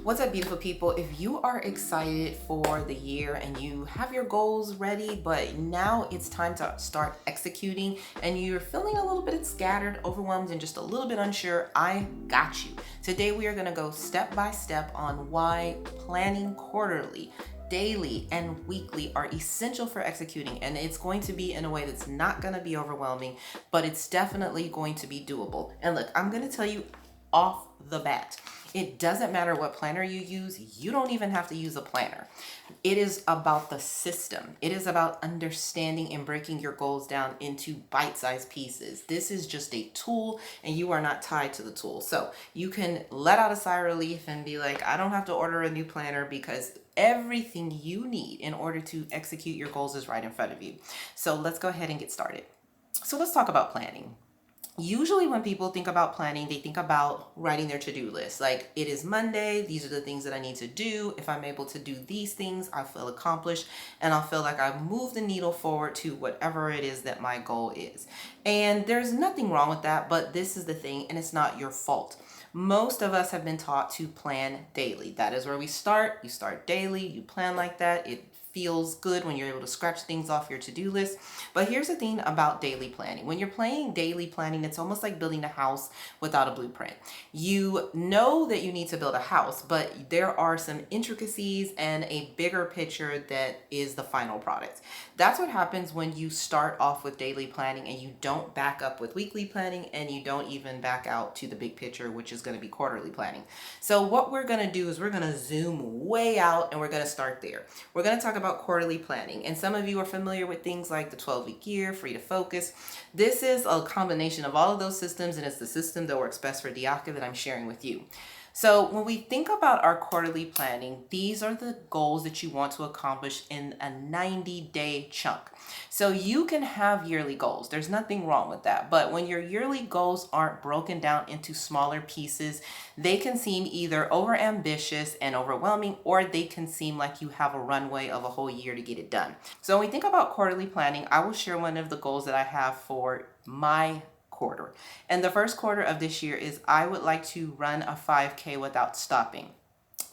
What's up, beautiful people? If you are excited for the year and you have your goals ready, but now it's time to start executing and you're feeling a little bit scattered, overwhelmed, and just a little bit unsure, I got you. Today, we are going to go step by step on why planning quarterly, daily, and weekly are essential for executing. And it's going to be in a way that's not going to be overwhelming, but it's definitely going to be doable. And look, I'm going to tell you off the bat, it doesn't matter what planner you use. You don't even have to use a planner. It is about the system. It is about understanding and breaking your goals down into bite-sized pieces. This is just a tool and you are not tied to the tool. So you can let out a sigh of relief and be like, I don't have to order a new planner because everything you need in order to execute your goals is right in front of you. So let's go ahead and get started. So let's talk about planning. Usually when people think about planning, they think about writing their to-do list. Like, it is Monday, these are the things that I need to do. If I'm able to do these things, I feel accomplished and I'll feel like I've moved the needle forward to whatever it is that my goal is. And there's nothing wrong with that, but this is the thing, and it's not your fault. Most of us have been taught to plan daily. That is where we start. You start daily, you plan like that. It feels good when you're able to scratch things off your to-do list. But here's the thing about daily planning. When you're playing daily planning, it's almost like building a house without a blueprint. You know that you need to build a house, but there are some intricacies and a bigger picture that is the final product. That's what happens when you start off with daily planning and you don't back up with weekly planning and you don't even back out to the big picture, which is going to be quarterly planning. So what we're going to do is we're going to zoom way out and we're going to start there. We're going to talk about quarterly planning. And some of you are familiar with things like the 12-week year, free to focus. This is a combination of all of those systems, and it's the system that works best for Diaka that I'm sharing with you. So when we think about our quarterly planning, these are the goals that you want to accomplish in a 90-day chunk. So you can have yearly goals. There's nothing wrong with that. But when your yearly goals aren't broken down into smaller pieces, they can seem either overambitious and overwhelming, or they can seem like you have a runway of a whole year to get it done. So when we think about quarterly planning, I will share one of the goals that I have for my quarter. And the first quarter of this year is I would like to run a 5K without stopping.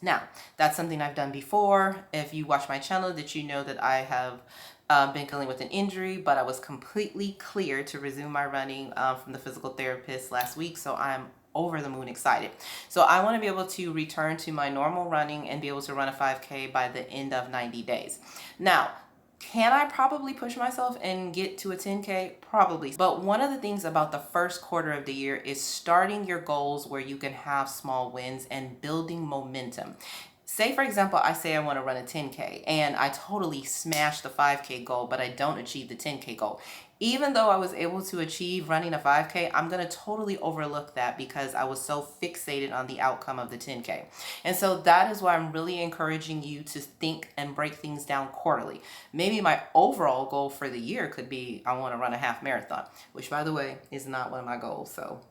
Now, that's something I've done before. If you watch my channel, that you know that I have been dealing with an injury, but I was completely clear to resume my running from the physical therapist last week. So I'm over the moon excited. So I want to be able to return to my normal running and be able to run a 5K by the end of 90 days. Now, can I probably push myself and get to a 10K? Probably. But one of the things about the first quarter of the year is starting your goals where you can have small wins and building momentum. Say, for example, I say I want to run a 10K and I totally smash the 5K goal, but I don't achieve the 10K goal. Even though I was able to achieve running a 5K, I'm going to totally overlook that because I was so fixated on the outcome of the 10K. And so that is why I'm really encouraging you to think and break things down quarterly. Maybe my overall goal for the year could be I want to run a half marathon, which, by the way, is not one of my goals. So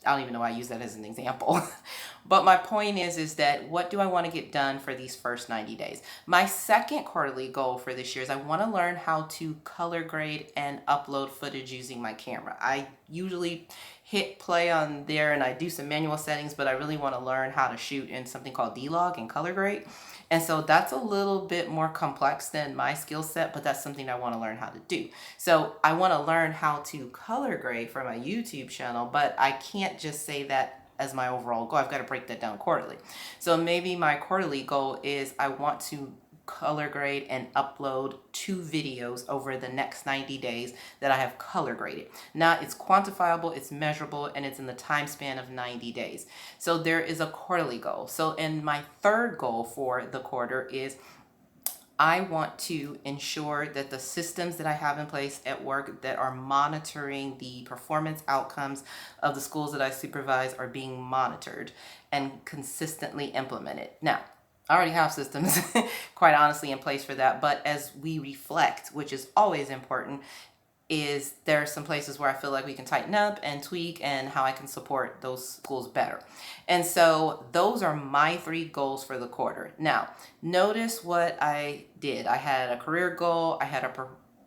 I don't even know why I use that as an example. But my point is that what do I want to get done for these first 90 days? My second quarterly goal for this year is I want to learn how to color grade and upload footage using my camera. I usually hit play on there and I do some manual settings, but I really want to learn how to shoot in something called D-Log and color grade. And so that's a little bit more complex than my skill set, but that's something I want to learn how to do. So I want to learn how to color grade for my YouTube channel, but I can't just say that as my overall goal. I've got to break that down quarterly. So maybe my quarterly goal is I want to color grade and upload 2 videos over the next 90 days that I have color graded. Now it's quantifiable, it's measurable, and it's in the time span of 90 days. So there is a quarterly goal. So, and my third goal for the quarter is I want to ensure that the systems that I have in place at work that are monitoring the performance outcomes of the schools that I supervise are being monitored and consistently implemented. Now, I already have systems, quite honestly, in place for that. But as we reflect, which is always important, is there are some places where I feel like we can tighten up and tweak and how I can support those schools better. And so those are my 3 goals for the quarter. Now, notice what I did. I had a career goal, I had a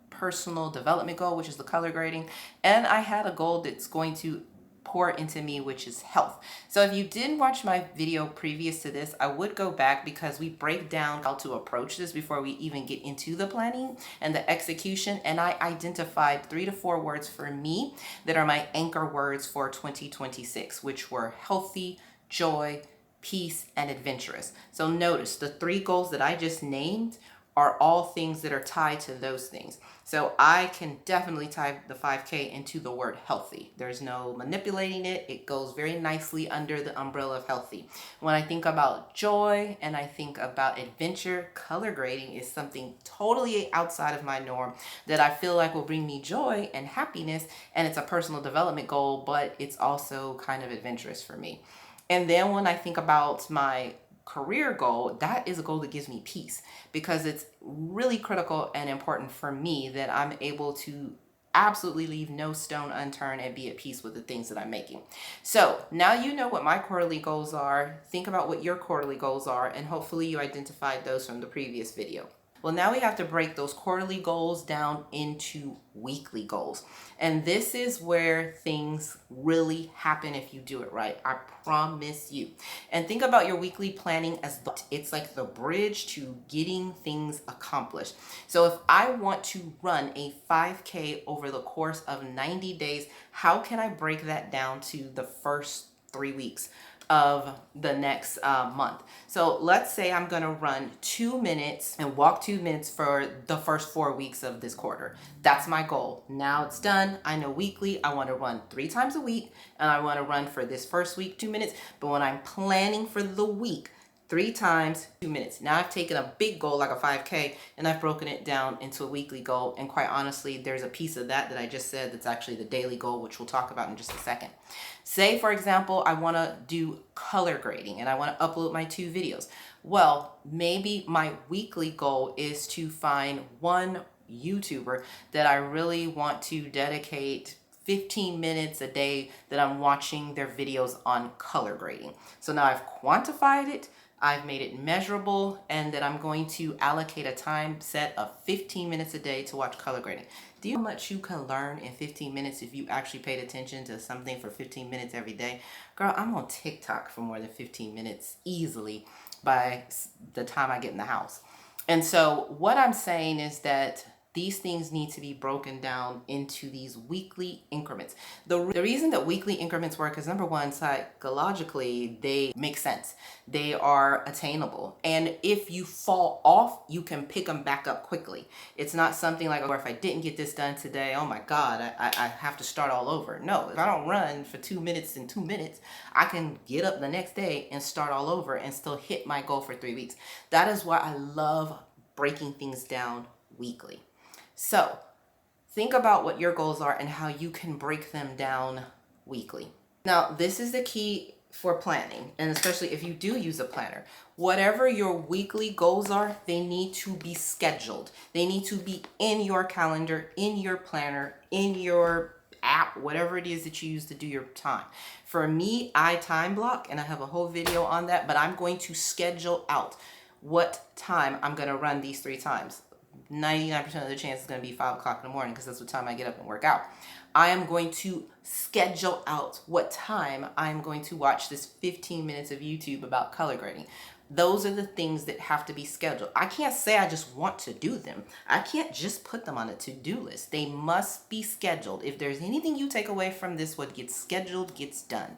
personal development goal, which is the color grading, and I had a goal that's going to pour into me, which is health. So if you didn't watch my video previous to this, I would go back because we break down how to approach this before we even get into the planning and the execution. And I identified 3 to 4 words for me that are my anchor words for 2026, which were healthy, joy, peace, and adventurous. So notice the 3 goals that I just named are all things that are tied to those things. So I can definitely tie the 5K into the word healthy. There's no manipulating it. It goes very nicely under the umbrella of healthy. When I think about joy and I think about adventure, color grading is something totally outside of my norm that I feel like will bring me joy and happiness. And it's a personal development goal, but it's also kind of adventurous for me. And then when I think about my career goal, that is a goal that gives me peace, because it's really critical and important for me that I'm able to absolutely leave no stone unturned and be at peace with the things that I'm making. So now you know what my quarterly goals are. Think about what your quarterly goals are, and hopefully you identified those from the previous video. Well, now we have to break those quarterly goals down into weekly goals. And this is where things really happen if you do it right. I promise you. And think about your weekly planning as it's like the bridge to getting things accomplished. So if I want to run a 5K over the course of 90 days, how can I break that down to the first 3 weeks of the next month? So let's say I'm gonna run 2 minutes and walk 2 minutes for the first 4 weeks of this quarter. That's my goal. Now it's done. I know weekly I want to run 3 times a week, and I want to run for this first week 2 minutes. But when I'm planning for the week, 3 times 2 minutes. Now I've taken a big goal like a 5K and I've broken it down into a weekly goal. And quite honestly, there's a piece of that I just said that's actually the daily goal, which we'll talk about in just a second. Say, for example, I want to do color grading and I want to upload my 2 videos. Well, maybe my weekly goal is to find one YouTuber that I really want to dedicate 15 minutes a day that I'm watching their videos on color grading. So now I've quantified it, I've made it measurable, and that I'm going to allocate a time set of 15 minutes a day to watch color grading. Do you know how much you can learn in 15 minutes if you actually paid attention to something for 15 minutes every day? Girl, I'm on TikTok for more than 15 minutes easily by the time I get in the house. And so what I'm saying is that these things need to be broken down into these weekly increments. The reason that weekly increments work is, number one, psychologically, they make sense. They are attainable. And if you fall off, you can pick them back up quickly. It's not something like, or if I didn't get this done today, oh my God, I have to start all over. No, if I don't run for 2 minutes in 2 minutes, I can get up the next day and start all over and still hit my goal for 3 weeks. That is why I love breaking things down weekly. So think about what your goals are and how you can break them down weekly. Now, this is the key for planning, and especially if you do use a planner. Whatever your weekly goals are, they need to be scheduled. They need to be in your calendar, in your planner, in your app, whatever it is that you use to do your time. For me, I time block, and I have a whole video on that, but I'm going to schedule out what time I'm going to run these 3 times. 99% of the chance it's going to be 5 o'clock in the morning, because that's what time I get up and work out. I am going to schedule out what time I'm going to watch this 15 minutes of YouTube about color grading. Those are the things that have to be scheduled. I can't say I just want to do them. I can't just put them on a to-do list. They must be scheduled. If there's anything you take away from this, what gets scheduled gets done.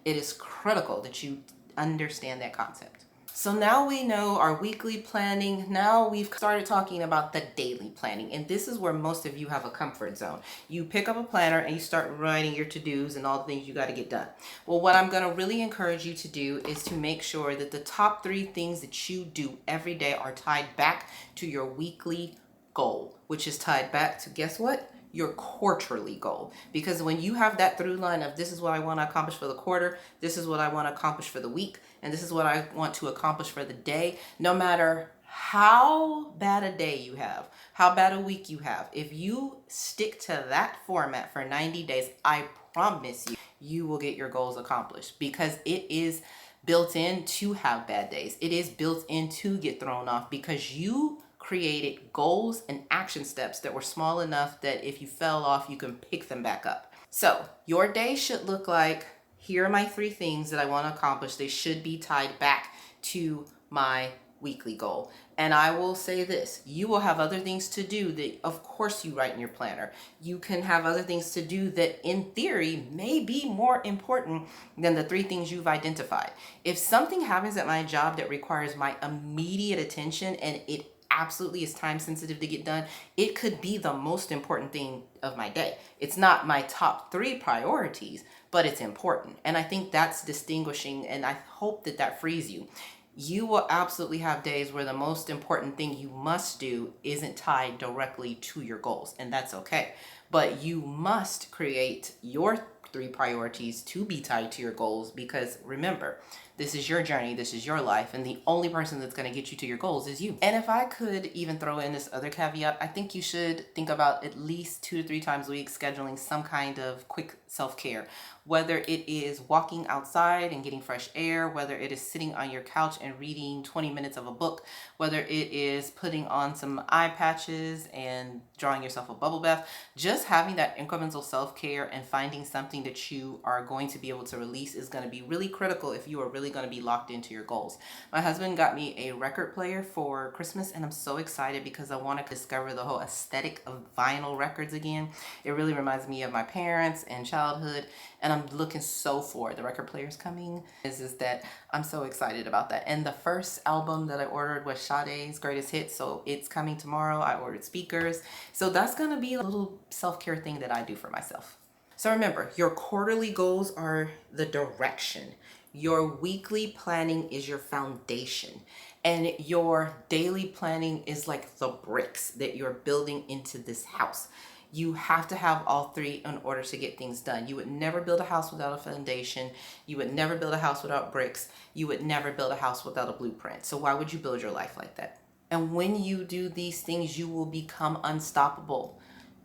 It is critical that you understand that concept. So now we know our weekly planning. Now we've started talking about the daily planning. And this is where most of you have a comfort zone. You pick up a planner and you start writing your to-dos and all the things you got to get done. Well, what I'm going to really encourage you to do is to make sure that the top 3 things that you do every day are tied back to your weekly goal, which is tied back to, guess what? Your quarterly goal. Because when you have that through line of, this is what I want to accomplish for the quarter, this is what I want to accomplish for the week, and this is what I want to accomplish for the day, no matter how bad a day you have, how bad a week you have, if you stick to that format for 90 days, I promise you, you will get your goals accomplished, because it is built in to have bad days. It is built in to get thrown off, because you created goals and action steps that were small enough that if you fell off, you can pick them back up. So your day should look like, here are my 3 things that I want to accomplish. They should be tied back to my weekly goal. And I will say this, you will have other things to do that of course you write in your planner. You can have other things to do that in theory may be more important than the 3 things you've identified. If something happens at my job that requires my immediate attention and it absolutely is time sensitive to get done, it could be the most important thing of my day. It's not my top 3 priorities, but it's important. And I think that's distinguishing, and I hope that that frees you. You will absolutely have days where the most important thing you must do isn't tied directly to your goals, and that's okay. But you must create your 3 priorities to be tied to your goals, because remember, this is your journey, this is your life, and the only person that's going to get you to your goals is you. And if I could even throw in this other caveat, I think you should think about at least 2 to 3 times a week scheduling some kind of quick self-care. Whether it is walking outside and getting fresh air, whether it is sitting on your couch and reading 20 minutes of a book, whether it is putting on some eye patches and drawing yourself a bubble bath, just having that incremental self-care and finding something that you are going to be able to release is going to be really critical if you are really going to be locked into your goals. My husband got me a record player for Christmas, and I'm so excited because I want to discover the whole aesthetic of vinyl records again. It really reminds me of my parents and childhood, and I'm looking so forward. The record player's coming. Is that I'm so excited about that. And the first album that I ordered was Sade's Greatest Hits, so it's coming tomorrow. I ordered speakers. So that's gonna be a little self-care thing that I do for myself. So remember, your quarterly goals are the direction. Your weekly planning is your foundation. And your daily planning is like the bricks that you're building into this house. You have to have all 3 in order to get things done. You would never build a house without a foundation. You would never build a house without bricks. You would never build a house without a blueprint. So why would you build your life like that? And when you do these things, you will become unstoppable.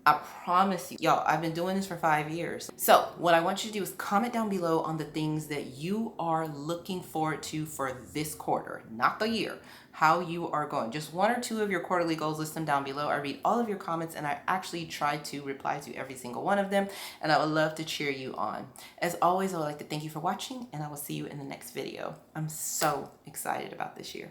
I promise you. Y'all, I've been doing this for 5 years. So what I want you to do is comment down below on the things that you are looking forward to for this quarter, not the year, how you are going. Just 1 or 2 of your quarterly goals, list them down below. I read all of your comments and I actually try to reply to every single one of them, and I would love to cheer you on. As always, I would like to thank you for watching, and I will see you in the next video. I'm so excited about this year.